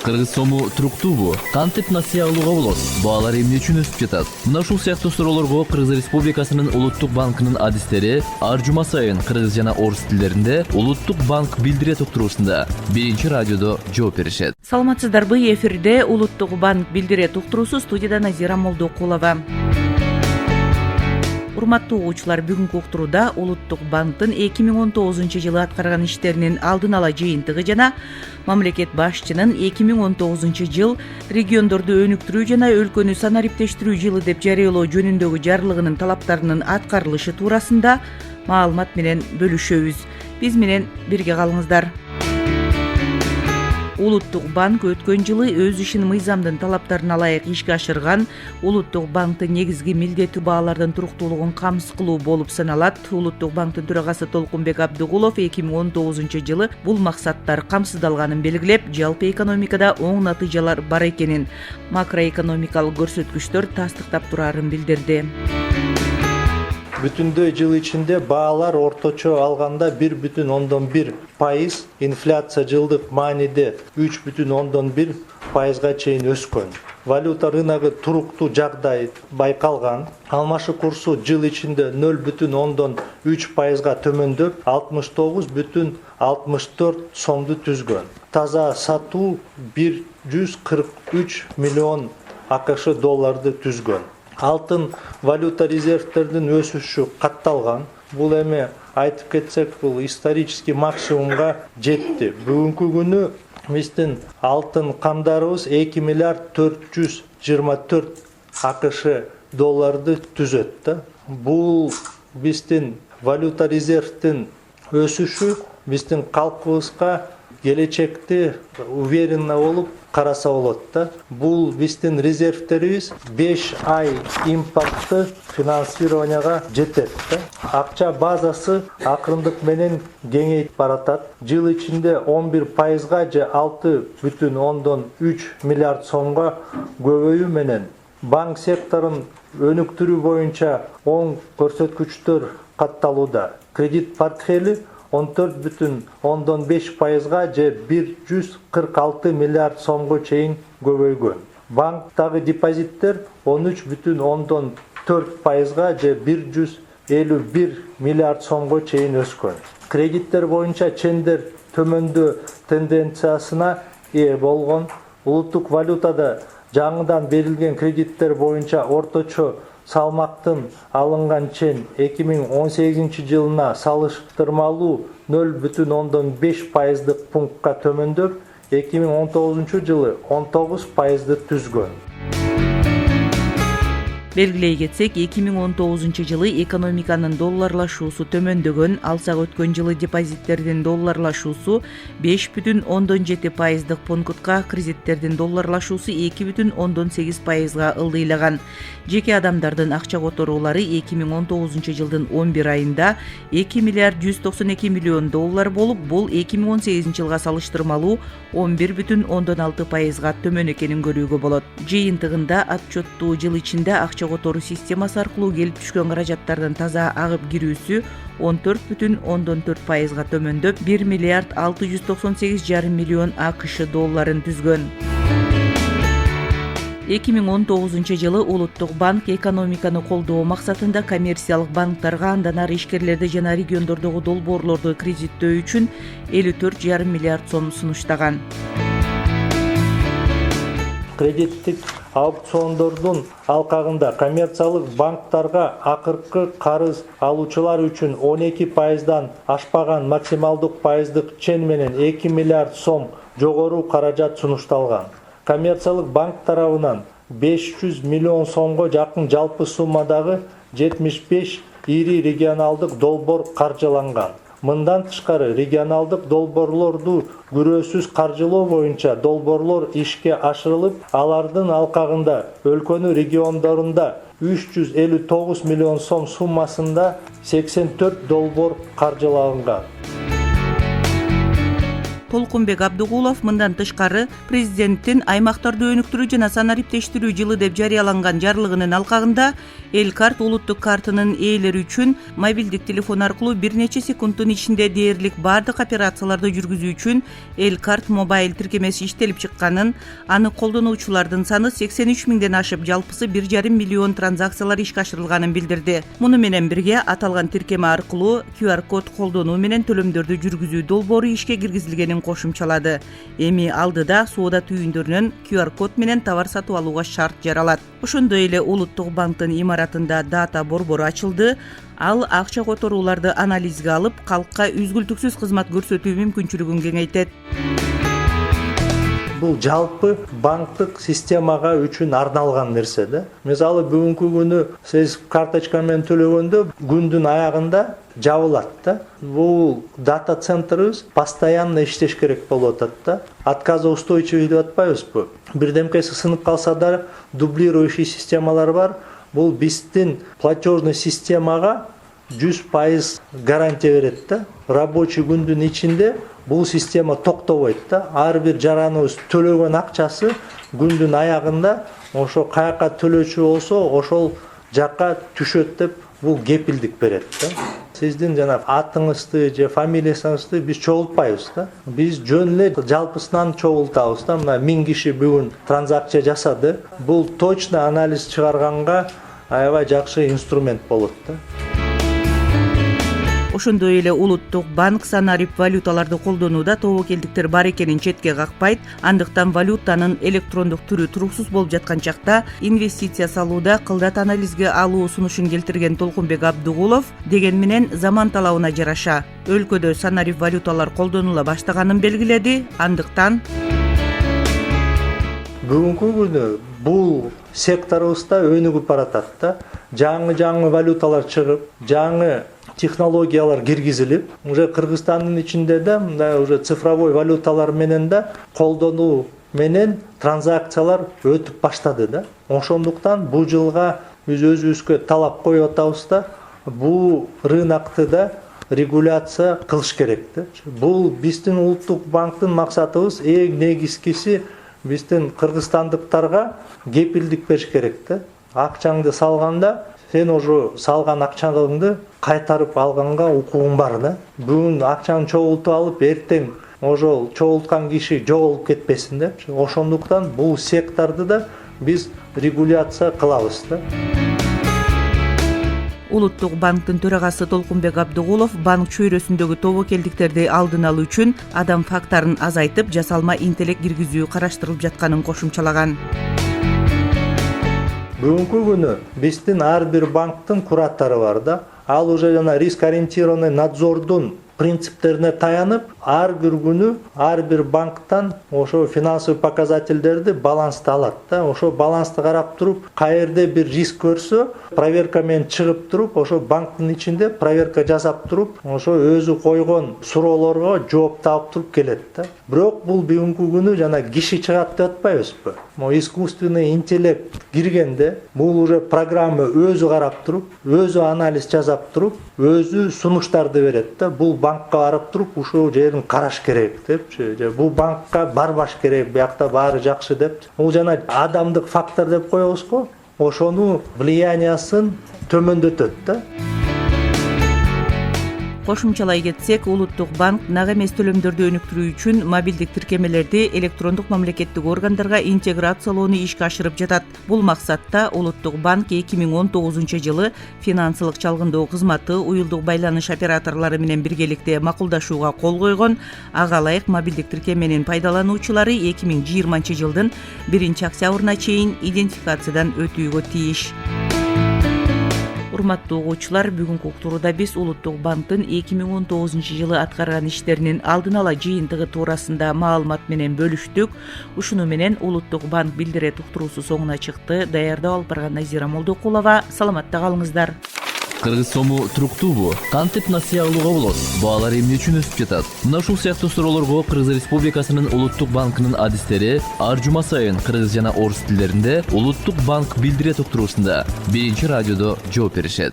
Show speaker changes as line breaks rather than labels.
Кыргыз сому туруктуубу? Кантип насыя алууга болот? Баалар эмне үчүн өсүп жатат? Мына ушул сыяктуу суроолорго Кыргыз Республикасынын Улуттук банкынын адистери ар жума сайын кыргыз жана орус тилдеринде Улуттук банк билдирет уктуруусунда биринчи радиодо жооп беришет.
Саламатсыздарбы, эфирде Улуттук банк билдирет уктуруусу, студияда Назира Молдокулова. Урматтуу угуучулар, бүгүнкү уктурууда Улуттук банктын 2019 жылы аткарган иштеринин алдын ала жыйынтыгы жана мамлекет башчынын 2019 жыл региондорду өнүктүрүү жана өлкөнү санариптештирүү жылы деп жарыялоо жөнүндөгү жарлыгынын талаптарынын аткарылышы туурасында маалымат менен бөлүшөбүз. Биз менен бирге калыңыздар. Улуттук банк өткөн жылы өз ишин мыйзамдын талаптарына ылайык ишке ашырган. Улуттук банктын негизги милдети баалардын туруктуулугун камсыз кылуу болуп саналат. Улуттук банктын төрагасы Толкунбек Абдыгулов 2019 жылы бул максаттар камсыздалганын белгилеп, жалпы экономикада оң натыйжалар бар экенин, макроэкономикалык көрсөткүчтөр тастыктап турарын билдирди.
Бүтүндөй жыл ичинде баалар орточо алганда 1,1%, инфляция жылдык мааниде 3,1%га чейин өскөн. Валюта рыногу туруктуу жагдай байкалган. Алмашы курсу жыл ичинде 0,3%га төмөндөп, 69,64 сомду түзгөн. Таза сатуу 143 миллион АКШ долларды түзгөн. Алтын валюта резервтердин өсүшү катталган. Бул эми айтып кетсек, бул исторический максимумга жетти. Бүгүнкү күнү биздин алтын камдарыбыз 2 миллиард 424 АКШ долларды түзөт. Бул биздин валюта резервтин өсүшү биздин калкыбызга келечекти уверенно болуп караса болот. Бул биздин резервтерибиз 5 ай импортты финансированияга жетет. Акча базасы акырындык менен кеңейип баратат. Жыл ичинде 11%га же 6,3 миллиард сомго көбөйүү менен банк секторун өнүктүрүү боюнча оң көрсөткүчтөр катталууда. Кредит портфели 14,5%га же 146 миллиард сомго чейин көбөйгөн. Банктагы депозиттер 13,4%га же 151 миллиард сомго чейин өскөн. Кредиттер боюнча чендер төмөндөө тенденциясына ээ болгон. Улуттук валютада жаңыдан берилген кредиттер боюнча орточо салмактын алынган чен 2018 жылына салыштырмалуу 0,5% пунктка төмөндөп, 2019 жылы 19%ды түзгөн.
Белгилей кетсек, 2019 жылы экономиканын долларлашуусу төмөндөгөн, алсак өткөн жылы депозиттердин долларлашуусу 5,7% пунктка, кредиттердин долларлашуусу 2,8%га ылдыйлаган. Жеке адамдардын акча которуулары 2019 жылдын 11 айында 2 миллиард 192 миллион доллар болуп, бул 2018 жылга салыштырмалуу 11,6%га төмөн экенин көрүүгө болот. Жыйынтыгында отчеттуу жыл ичинде акча которуу системасы аркылуу келип түшкөн каражаттардын таза агып кирүүсү 14,4%га төмөндөп, 1 миллиард 698,5 миллион АКШ долларын түзгөн. 2019 жылы Улуттук банк экономиканы колдоо максатында коммерциялык банктарга, андан ары ишкерлерди жана региондордогу долбоорлорду кредиттөө үчүн 54,5 миллиард сом сунуштаган.
Кредиттик аукциондордун алкагында коммерциялык банктарга акыркы карыз алуучулар үчүн 12%дан ашпаган максималдык пайыздык чен менен 2 миллиард сом жогору каражат сунушталган. Коммерциялык банк тарабынан 500 миллион сомго жакын жалпы суммадагы 75 ири регионалдык долбоор каржыланган. Мындан тышкары регионалдык долбоорлорду күрөөсүз каржылоо боюнча долбоорлор ишке ашырылып, алардын алкагында өлкөнүн региондорунда 359 миллион сом суммасында 84 долбоор каржыланган.
Толкунбек Абдыгулов мындан тышкары президенттин аймактарды өнүктүрүү жана санариптештирүү жылы деп жарыяланган жарлыгынын алкагында эл карт улуттук картынын ээлери үчүн мобилдик телефон аркылуу бир нече секундтун ичинде дээрлик баардык операцияларды жүргүзүү үчүн эл карт мобайл тиркемеси иштелип чыкканын, аны колдонуучулардын саны 83 миңден ашып, жалпысы 1,5 миллион транзакциялар ишке ашырылганын билдирди. Муну менен бирге аталган тиркеме аркылуу QR код колдонуу менен төлөмдөрдү жүргүзүү долбоору ишке киргизилгенин кошумчалады. Эми алдыда соода түйүндөрүнөн QR код менен товар сатып алууга шарт жаралат. Ошондой эле Улуттук банктын имаратында дата борбору ачылды. Ал акча которууларды анализге алып, калкка үзгүлтүксүз кызмат көрсөтүү мүмкүнчүлүгүн кеңейтет.
Бул жалпы банктык системага үчүн арналган нерсе да. Мисалы бүгүнкү күнү сиз карточка менен төлөгөндө күндүн аягында жабылат да. Бул дата центрибиз постоянно иштеш керек болуп атат да. Отказоустойчивый деп атпайбызбы? Бирдемкеси сынып калса да дублирующий системалар бар. Бул биздин платежный системага 100% гарантия берет да. Рабочий күндүн ичинде бул система токтобойт да. Ар бир жараныбыз төлөгөн акчасы күндүн аягында ошо каяка төлөөчү болсо ошол жакка түшөт деп бул кепилдик берет да. Сиздин жана атыңызды же фамилияңызды биз чогултпайбыз да. Биз жөн эле жалпысынан чогултабыз да. Мына 1000 киши бүгүн транзакция жасады. Бул точно анализ чыгарганга аябай жакшы инструмент болот да.
Ошондой эле Улуттук банк санарип валюталарды колдонууда тобокелдиктер бар экенин четке какпайт. Андыктан валютанын электрондук түрү туруксуз болуп жаткан чакта инвестиция салууда кылдат анализге алуу сунушун келтирген Толкунбек Абдыгулов деген менен заман талабына жараша өлкөдө санарип валюталар колдонула баштаганын белгиледи. Андыктан
бүгүнкү күнү бул секторубузда өнүгүп баратат да. Жаңы валюталар чыгып, жаңы технологиялар киргизилип, уже Кыргызстандын ичинде да мындай уже цифровой валюталар менен да колдонуу менен транзакциялар өтүп баштады да. Ошондуктан бул жылга биз өзүбүзгө талап коюп атабыз да, бул рынокты да регуляция кылыш керек да. Бул биздин Улуттук банктын максатыбыз эң негизгиси биздин кыргызстандыктарга кепилдик бериш керек да. Акчаңды салганда сен ошо салган акчаңды кайтарып алганга укугуң бар да. Бүгүн акчаны чогултуп алып, эртең ошол чогулткан киши жоголуп кетпесин деп. Ошондуктан бул секторду да биз регуляция кылабыз да.
Улуттук банктын төрагасы Толкунбек Абдыгулов банк чөйрөсүндөгү тобокелдиктерди алдын алуу үчүн адам фактарын азайтып, жасалма интеллект киргизүү караштырылып жатканын кошумчалаган.
Бүгүнкү күнү биздин ар бир банктын куратору бар да. Ал уже жана риск ориентированный надзордун принциптерине таянып, ар бир күнү ар бир банктан ошо финансовый показательдерди балансты алат да. Ошо балансты карап туруп, каерде бир риск көрсө, проверка менен чыгып туруп, ошо банктын ичинде проверка жасап туруп, ошо өзү койгон суроолорго жооп таап туруп келет да. Бирок бул бүгүнкү күнү жана киши чыгат деп атпайбызбы? Искусственный интеллект киргенде бул уже программа өзү карап туруп, өзү анализ жасап туруп, өзү сунуштарды берет да. Бул банкка барып туруп, ушул жерин караш керек депчи, же бул банкка барбаш керек, биякта баары жакшы деп. Бул жана адамдык фактор деп коебуз го. Ошону влияниясын төмөндөтөт да.
Кошумчалай кетсек, Улуттук банк нак эмес төлөмдөрдү өнүктүрүү үчүн мобилдик тиркемелерди электрондук мамлекеттик органдарга интеграциялоону ишке ашырып жатат. Бул максатта Улуттук банк 2019 жылы финансылык чалгындоо кызматы уюлдук байланыш операторлору менен биргеликте макулдашууга кол койгон. Ага ылайык мобилдик тиркеменин пайдалануучулары 2020 жылдын 1-октябрына чейин идентификациядан өтүүгө тийиш. Урматтуу угуучулар, бүгүнкү уктурууда биз Улуттук банктын 2019 жылы аткарган иштеринин алдын ала жыйынтыгы туурасында маалымат менен бөлүштүк. Ушуну менен Улуттук банк билдирет уктуруусу соңуна чыкты. Даярдап алып барган Назира Молдокулова. Саламатта калыңыздар.
Кыргыз сому туруктуубу? Кантип насыя алууга болот? Баалар эмне үчүн өсүп жатат? Мына ушул сыяктуу суроолорго Кыргыз Республикасынын Улуттук банкынын адистери ар жума сайын кыргыз жана орус тилдеринде Улуттук банк билдирет уктуруусунда биринчи радиодо жооп беришет.